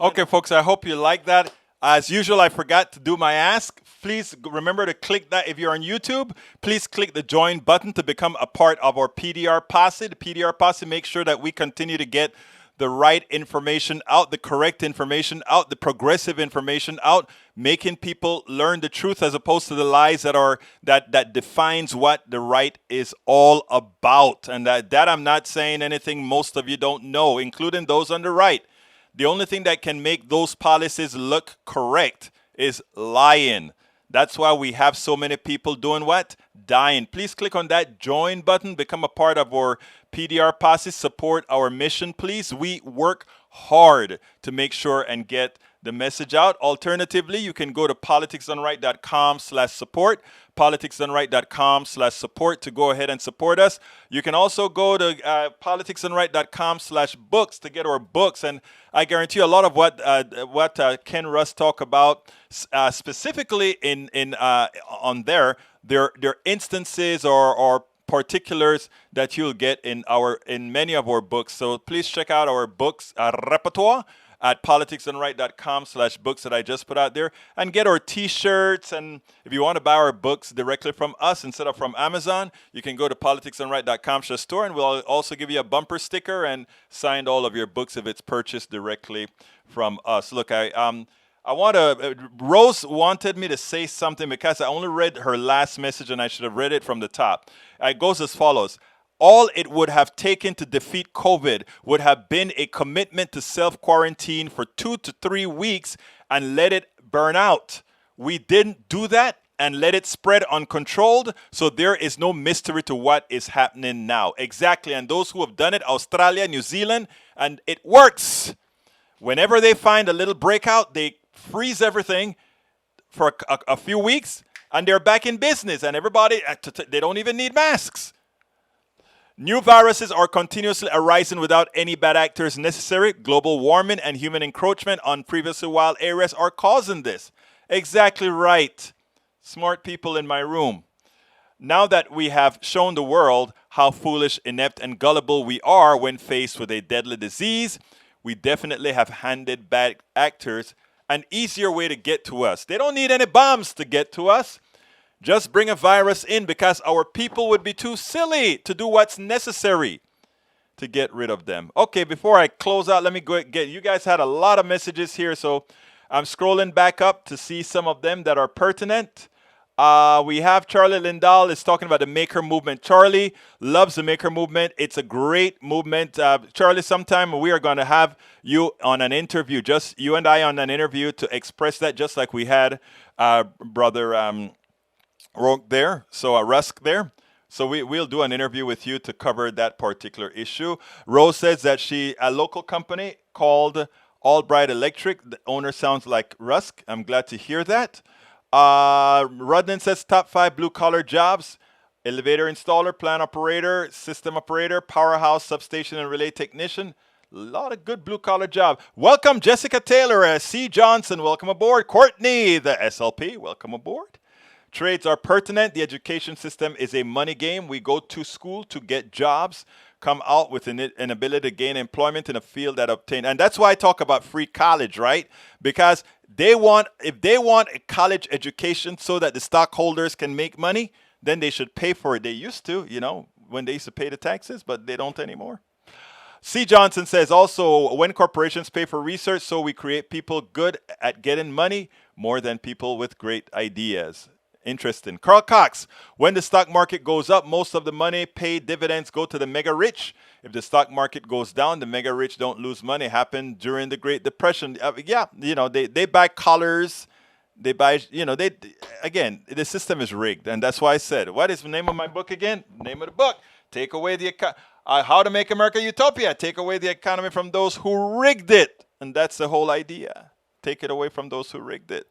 Okay, folks, I hope you like that. As usual, I forgot to do my ask. Please remember to click that. If you're on YouTube, please click the join button to become a part of our PDR Posse. The PDR Posse makes sure that we continue to get the right information out, the correct information out, the progressive information out, making people learn the truth as opposed to the lies that defines what the right is all about. And that I'm not saying anything most of you don't know, including those on the right. The only thing that can make those policies look correct is lying. That's why we have so many people doing what? Dying. Please click on that join button. Become a part of our PDR Posse. Support our mission, please. We work hard to make sure and get the message out. Alternatively, you can go to politicsdoneright.com/support, politicsdoneright.com/support to go ahead and support us. You can also go to politicsdoneright.com/books to get our books. And I guarantee you a lot of what Ken Rusk talk about specifically on there are instances or particulars that you'll get in many of our books. So please check out our books repertoire at politicsdoneright.com/books that I just put out there, and get our t-shirts. And if you want to buy our books directly from us instead of from Amazon, you can go to politicsdoneright.com/store, and we'll also give you a bumper sticker and signed all of your books if it's purchased directly from us. Look, Rose wanted me to say something because I only read her last message and I should have read it from the top. It goes as follows. All it would have taken to defeat COVID would have been a commitment to self-quarantine for 2 to 3 weeks and let it burn out. We didn't do that and let it spread uncontrolled, so there is no mystery to what is happening now. Exactly, and those who have done it, Australia, New Zealand, and it works. Whenever they find a little breakout, they freeze everything for a few weeks, and they're back in business, and everybody, they don't even need masks. New viruses are continuously arising without any bad actors necessary. Global warming and human encroachment on previously wild areas are causing this. Exactly right. Smart people in my room. Now that we have shown the world how foolish, inept, and gullible we are when faced with a deadly disease, we definitely have handed bad actors an easier way to get to us. They don't need any bombs to get to us. Just bring a virus in because our people would be too silly to do what's necessary to get rid of them. Okay, before I close out, let me go get, you guys had a lot of messages here, so I'm scrolling back up to see some of them that are pertinent. We have Charlie Lindahl is talking about the Maker Movement. Charlie loves the Maker Movement. It's a great movement. Charlie, sometime we are going to have you on an interview, just you and I on an interview to express that, just like we had Brother Rusk there. So we'll do an interview with you to cover that particular issue. Rose says that a local company called Albright Electric, the owner sounds like Rusk. I'm glad to hear that. Rudnan says top 5 blue-collar jobs: elevator installer, plant operator, system operator, powerhouse, substation, and relay technician. A lot of good blue-collar job. Welcome, Jessica Taylor, C. Johnson. Welcome aboard. Courtney, the SLP. Welcome aboard. Trades are pertinent. The education system is a money game. We go to school to get jobs, come out with an ability to gain employment in a field that obtain. And that's why I talk about free college, right? Because if they want a college education so that the stockholders can make money, then they should pay for it. They used to, when they used to pay the taxes, but they don't anymore. C. Johnson says also, when corporations pay for research, so we create people good at getting money more than people with great ideas. Interesting. Carl Cox, when the stock market goes up, most of the money paid dividends go to the mega rich. If the stock market goes down, the mega rich don't lose money. Happened during the Great Depression. They buy collars. They buy, again, the system is rigged. And that's why I said, what is the name of my book again? Name of the book. Take away How to Make America Utopia. Take away the economy from those who rigged it. And that's the whole idea. Take it away from those who rigged it.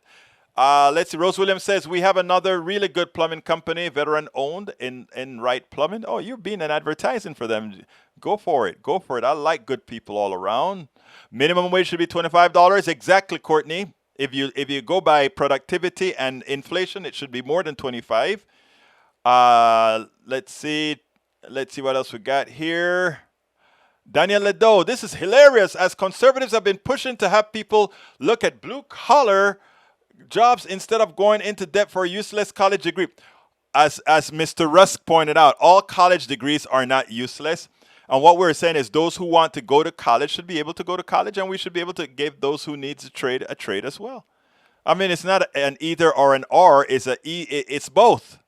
Let's see. Rose Williams says, we have another really good plumbing company, veteran owned in Wright Plumbing. Oh, you're being an advertising for them. Go for it. Go for it. I like good people all around. Minimum wage should be $25. Exactly, Courtney. If you go by productivity and inflation, it should be more than 25. Let's see what else we got here. Daniel Ledo, this is hilarious. As conservatives have been pushing to have people look at blue collar jobs instead of going into debt for a useless college degree. As Mr. Rusk pointed out, all college degrees are not useless. And what we're saying is those who want to go to college should be able to go to college, and we should be able to give those who needs a trade as well. I mean, it's not an either or an or, it's both.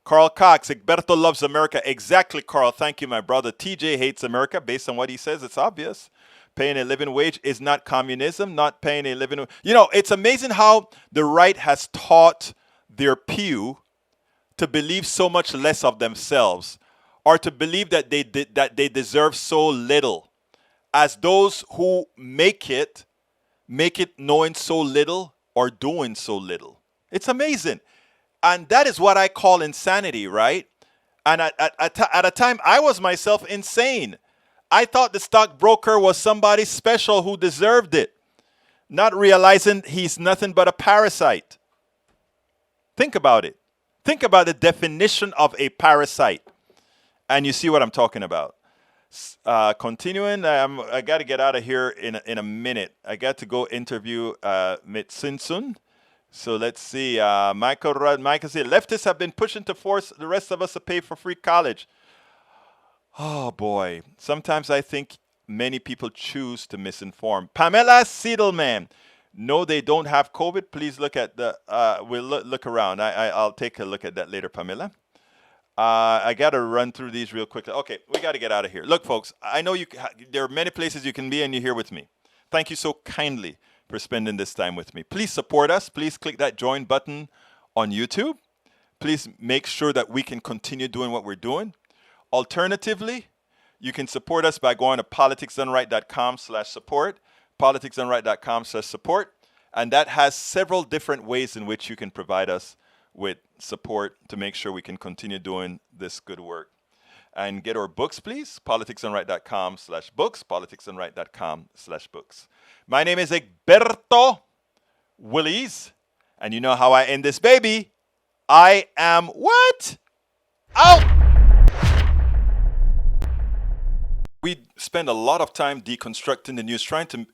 Carl Cox, Egberto loves America. Exactly, Carl. Thank you, my brother. TJ hates America. Based on what he says, it's obvious. Paying a living wage is not communism, not paying a living. You know, it's amazing how the right has taught their pew to believe so much less of themselves, or to believe that they deserve so little, as those who make it knowing so little or doing so little. It's amazing. And that is what I call insanity, right? And at a time, I was myself insane. I thought the stockbroker was somebody special who deserved it, not realizing he's nothing but a parasite. Think about it. Think about the definition of a parasite, and you see what I'm talking about. Continuing, I got to get out of here in a minute. I got to go interview Mitsinsun. So let's see. Michael said, leftists have been pushing to force the rest of us to pay for free college. Oh, boy. Sometimes I think many people choose to misinform. Pamela Siedelman. No, they don't have COVID. Please look at the, we'll look around. I'll take a look at that later, Pamela. I got to run through these real quickly. Okay, we got to get out of here. Look, folks, I know there are many places you can be, and you're here with me. Thank you so kindly for spending this time with me. Please support us. Please click that join button on YouTube. Please make sure that we can continue doing what we're doing. Alternatively, you can support us by going to politicsdoneright.com/support, politicsdoneright.com/support, and that has several different ways in which you can provide us with support to make sure we can continue doing this good work. And get our books, please, politicsdoneright.com/books, politicsdoneright.com/books. My name is Egberto Willies, and you know how I end this baby. I am what? Out! We spend a lot of time deconstructing the news, trying to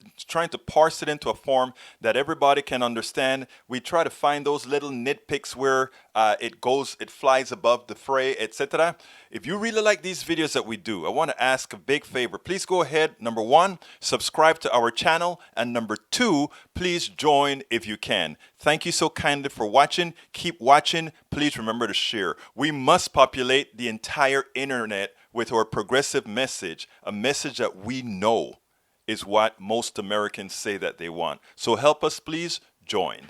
parse it into a form that everybody can understand. We try to find those little nitpicks where it flies above the fray, etc. If you really like these videos that we do, I want to ask a big favor. Please go ahead, number one, subscribe to our channel, and number two, please join if you can. Thank you so kindly for watching. Keep watching. Please remember to share. We must populate the entire internet with our progressive message, a message that we know is what most Americans say that they want. So help us, please join.